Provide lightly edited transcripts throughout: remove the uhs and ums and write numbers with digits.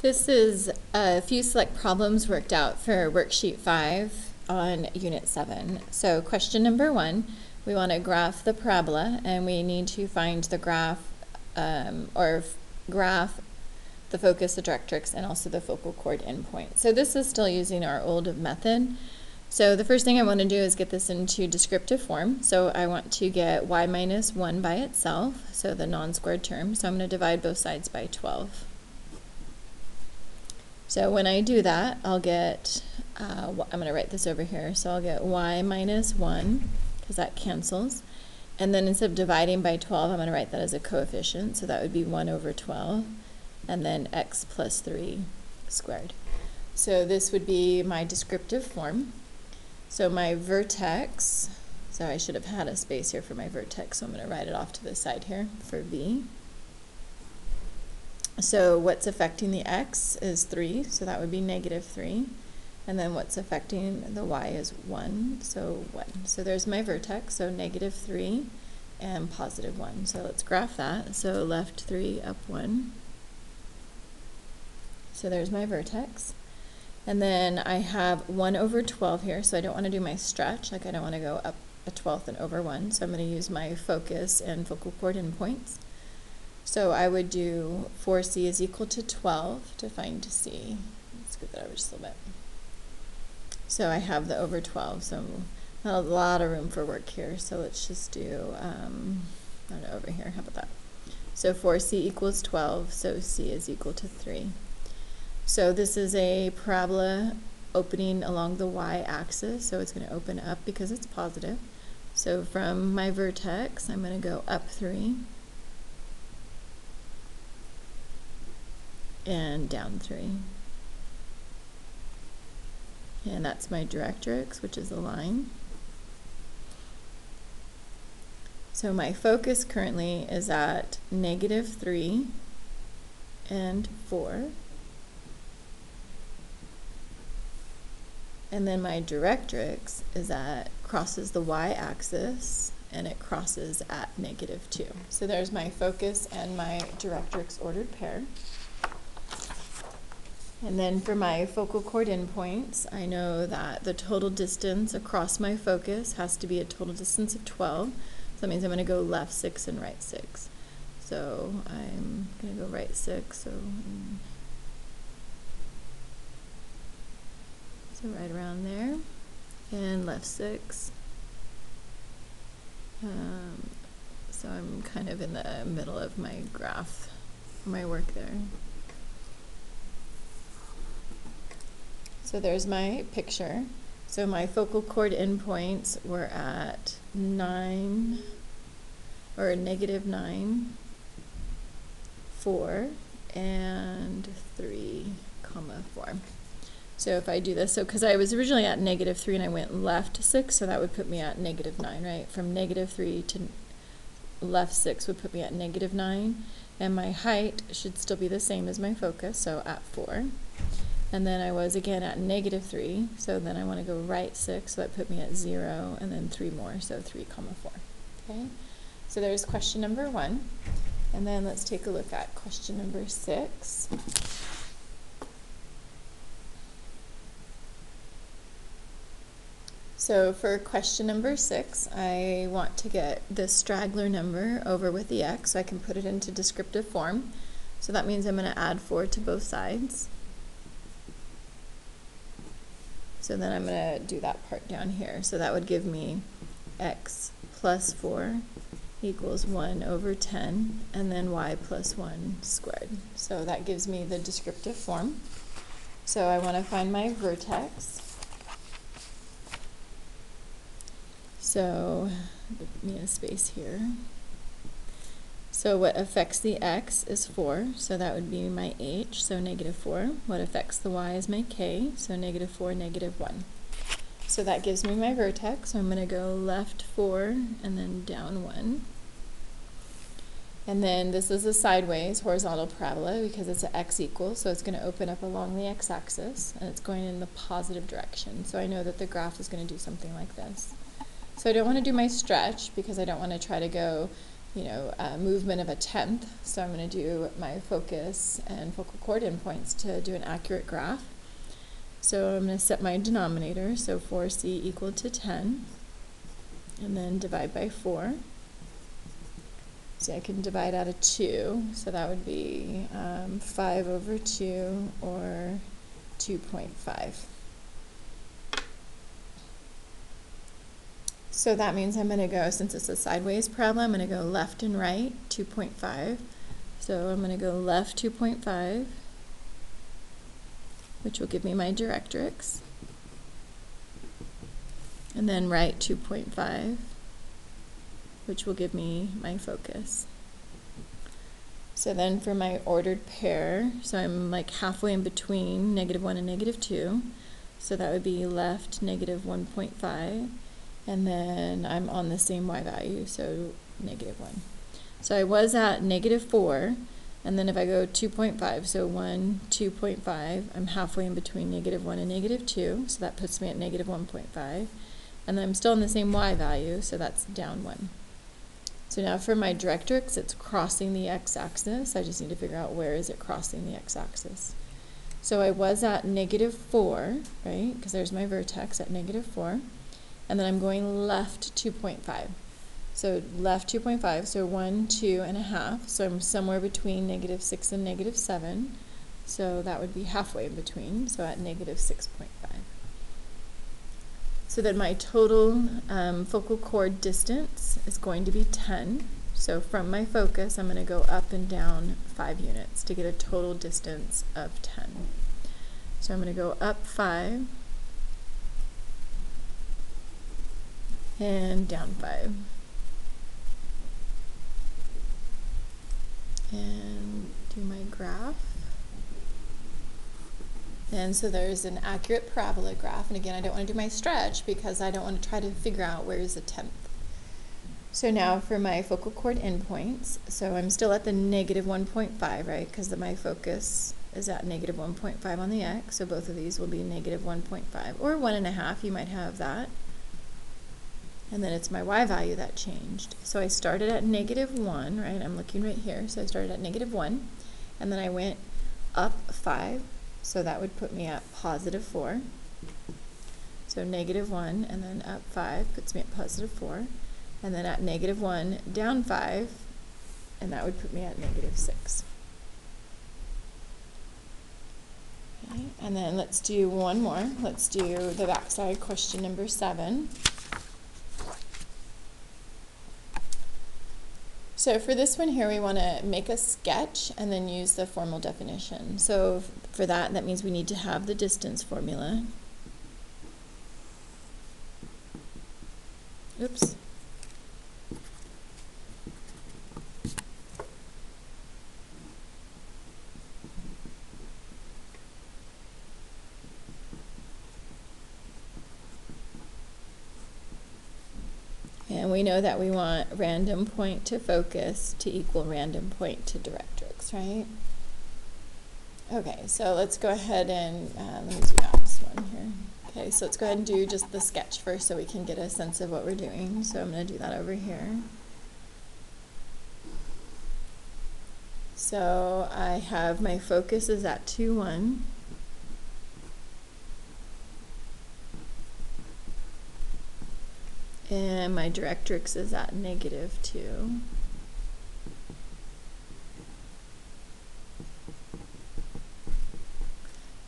This is a few select problems worked out for worksheet 5 on unit 7. So question number 1, we want to graph the parabola and we need to find the graph graph the focus, the directrix, and also the focal chord endpoint. So this is still using our old method. So the first thing I want to do is get this into descriptive form. So I want to get y minus 1 by itself, so the non-squared term. So I'm going to divide both sides by 12. So when I do that, I'll get, I'm going to write this over here, so I'll get y minus 1, because that cancels. And then instead of dividing by 12, I'm going to write that as a coefficient, so that would be 1 over 12, and then x plus 3 squared. So this would be my descriptive form. So my vertex, so I should have had a space here for my vertex, so I'm going to write it off to the side here for V. So what's affecting the x is 3, so that would be negative 3. And then what's affecting the y is 1, so 1. So there's my vertex, so negative 3 and positive 1. So let's graph that. So left 3, up 1. So there's my vertex. And then I have 1 over 12 here, so I don't want to do my stretch, like I don't want to go up a 12th and over 1. So I'm going to use my focus and focal chord endpoints. So I would do 4c is equal to 12 to find c. Let's get that over just a little bit. So I have the over 12, so not a lot of room for work here. So let's just do, I don't know, over here, how about that? So 4c equals 12, so c is equal to 3. So this is a parabola opening along the y-axis, so it's going to open up because it's positive. So from my vertex, I'm going to go up 3. And down 3. And that's my directrix, which is a line. So my focus currently is at negative 3 and 4. And then my directrix is crosses the y-axis and it crosses at negative 2. So there's my focus and my directrix ordered pair. And then for my focal chord endpoints, I know that the total distance across my focus has to be a total distance of 12. So that means I'm going to go left 6 and right 6. So I'm going to go right 6. So right around there. And left 6. So I'm kind of in the middle of my graph, my work there. So there's my picture. So my focal chord endpoints were at 9, or negative 9, 4, and 3, 4. So if I do this, so because I was originally at negative 3 and I went left 6, so that would put me at negative 9, right? From negative 3 to left 6 would put me at negative 9. And my height should still be the same as my focus, so at 4. And then I was again at negative 3, so then I want to go right 6, so that put me at 0, and then 3 more, so 3, 4. Okay, so there's question number 1. And then let's take a look at question number 6. So for question number 6, I want to get this straggler number over with the x, so I can put it into descriptive form. So that means I'm going to add 4 to both sides. So then I'm going to do that part down here. So that would give me x plus 4 equals 1 over 10, and then y plus 1 squared. So that gives me the descriptive form. So I want to find my vertex. So give me a space here. So what affects the x is 4, so that would be my h, so negative 4. What affects the y is my k, so negative 4, negative 1. So that gives me my vertex, so I'm going to go left 4 and then down 1. And then this is a sideways horizontal parabola because it's an x equal, so it's going to open up along the x-axis, and it's going in the positive direction. So I know that the graph is going to do something like this. So I don't want to do my stretch because I don't want to try to go movement of a tenth. So I'm going to do my focus and focal chord endpoints to do an accurate graph. So I'm going to set my denominator, so 4c equal to 10, and then divide by 4. So I can divide out of 2, so that would be 5 over 2, or 2.5. So that means I'm going to go, since it's a sideways problem, I'm going to go left and right, 2.5. So I'm going to go left 2.5, which will give me my directrix, and then right 2.5, which will give me my focus. So then for my ordered pair, so I'm like halfway in between -1 and -2, so that would be left -1.5, and then I'm on the same y value, so -1. So I was at -4, and then if I go 2.5, so 1, 2.5, I'm halfway in between -1 and -2, so that puts me at -1.5, and then I'm still in the same y value, so that's down 1. So now for my directrix, it's crossing the x-axis. I just need to figure out where is it crossing the x-axis. So I was at -4, right, because there's my vertex at -4, and then I'm going left 2.5. So left 2.5, so 1, 2.5, so I'm somewhere between -6 and -7, so that would be halfway in between, so at -6.5. So then my total focal chord distance is going to be 10. So from my focus, I'm going to go up and down 5 units to get a total distance of 10. So I'm going to go up 5 and down 5. And do my graph. And so there's an accurate parabola graph, and again, I don't want to do my stretch because I don't want to try to figure out where is the 10th. So now for my focal chord endpoints, so I'm still at the -1.5, right, because my focus is at -1.5 on the x, so both of these will be -1.5, or 1.5, you might have that. And then it's my y value that changed. So I started at -1, right, I'm looking right here, so I started at -1, and then I went up 5, so that would put me at +4. So -1 and then up 5 puts me at +4. And then at -1 down 5, and that would put me at -6. Okay, and then let's do one more. Let's do the backside, question number 7. So for this one here, we want to make a sketch and then use the formal definition. So for that means we need to have the distance formula. Oops. And we know that we want random point to focus to equal random point to directrix, right? Okay, so let's go ahead and let me zoom out this one here. Okay, so let's go ahead and do just the sketch first so we can get a sense of what we're doing. So I'm going to do that over here. So I have my focus is at 2, 1. And my directrix is at -2.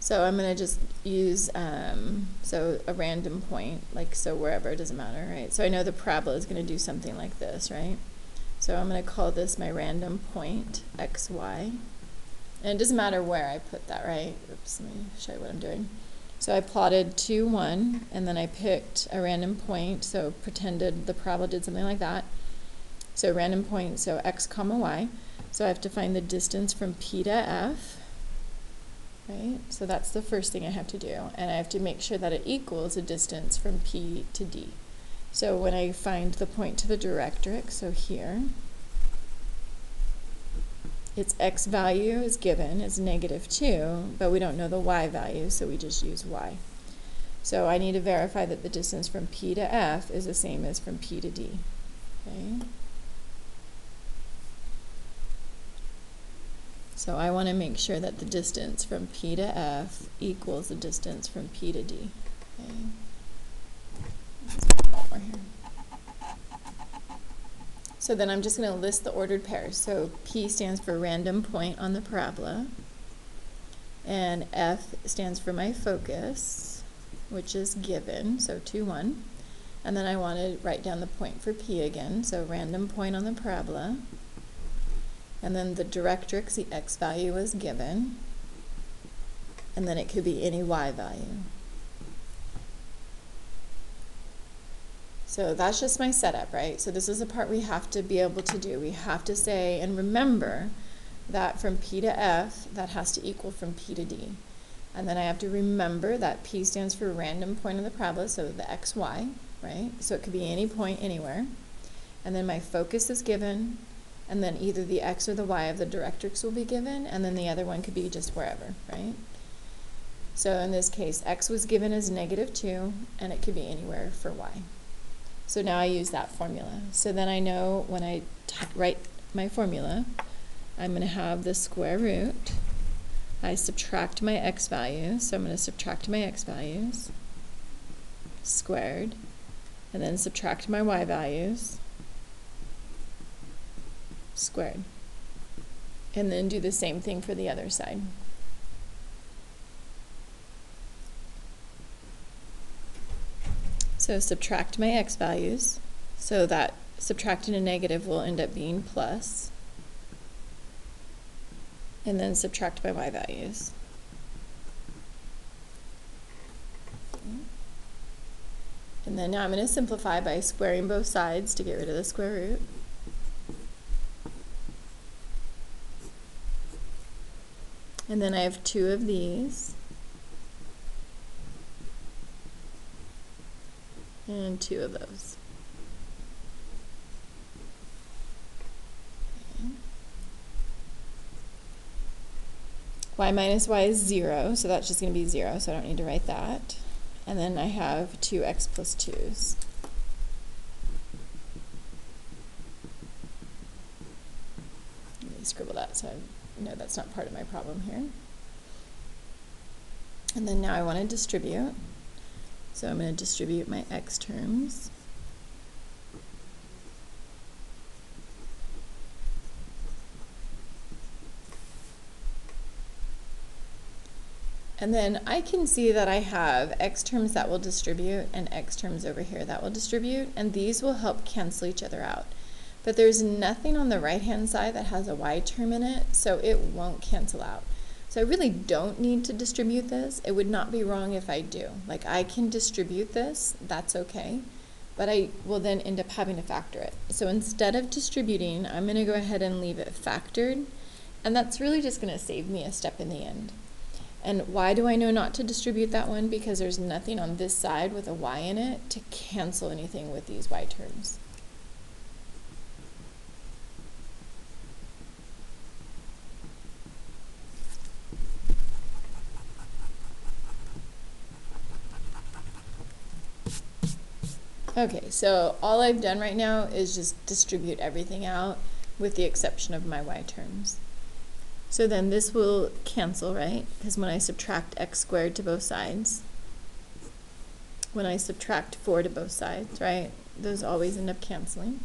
So I'm going to just use so a random point, like so wherever, it doesn't matter, right? So I know the parabola is going to do something like this, right? So I'm going to call this my random point, xy. And it doesn't matter where I put that, right? Oops, let me show you what I'm doing. So I plotted 2, 1, and then I picked a random point, so pretended the parabola did something like that. So random point, so x comma y. So I have to find the distance from P to F, right? So that's the first thing I have to do. And I have to make sure that it equals a distance from P to D. So when I find the point to the directrix, so here, its x value is given as -2, but we don't know the y value, so we just use y. So I need to verify that the distance from P to F is the same as from P to D. Okay. So I want to make sure that the distance from P to F equals the distance from P to D. Okay. Just put one more here. So then I'm just going to list the ordered pairs. So P stands for random point on the parabola, and F stands for my focus, which is given, so 2, 1. And then I want to write down the point for P again, so random point on the parabola. And then the directrix, the x value was given. And then it could be any y value. So that's just my setup, right? So this is the part we have to be able to do. We have to say and remember that from P to F, that has to equal from P to D. And then I have to remember that P stands for random point on the parabola, so the x, y, right? So it could be any point anywhere. And then my focus is given, and then either the x or the y of the directrix will be given, and then the other one could be just wherever, right? So in this case, x was given as -2, and it could be anywhere for y. So now I use that formula. So then I know when I write my formula, I'm going to have the square root. I subtract my x values, so I'm going to subtract my x values, squared, and then subtract my y values, squared. And then do the same thing for the other side. So subtract my x values, so that subtracting a negative will end up being plus, and then subtract my y values. And then now I'm going to simplify by squaring both sides to get rid of the square root. And then I have 2 of these, and 2 of those. Okay. Y minus y is 0, so that's just going to be 0, so I don't need to write that. And then I have 2x plus 2's. Let me scribble that so I know that's not part of my problem here. And then now I want to distribute. So I'm going to distribute my x terms. And then I can see that I have x terms that will distribute and x terms over here that will distribute, and these will help cancel each other out. But there's nothing on the right-hand side that has a y term in it, so it won't cancel out. So I really don't need to distribute this. It would not be wrong if I do. Like, I can distribute this, that's okay, but I will then end up having to factor it. So instead of distributing, I'm going to go ahead and leave it factored, and that's really just going to save me a step in the end. And why do I know not to distribute that one? Because there's nothing on this side with a y in it to cancel anything with these y terms. Okay, so all I've done right now is just distribute everything out with the exception of my y terms. So then this will cancel, right? Because when I subtract x squared to both sides, when I subtract 4 to both sides, right, those always end up canceling.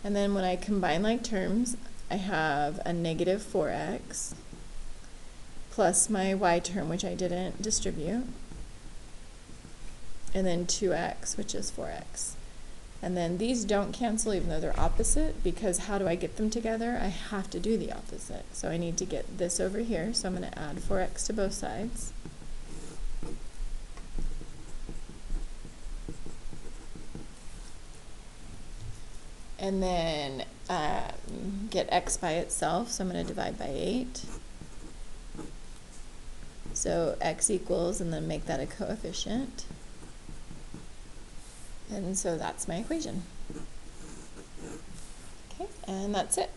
And then when I combine like terms, I have a negative 4x plus my y term, which I didn't distribute, and then 2x, which is 4x. And then these don't cancel even though they're opposite, because how do I get them together? I have to do the opposite. So I need to get this over here, so I'm going to add 4x to both sides. And then get x by itself, so I'm going to divide by 8. So x equals, and then make that a coefficient. And so that's my equation. Okay, and that's it.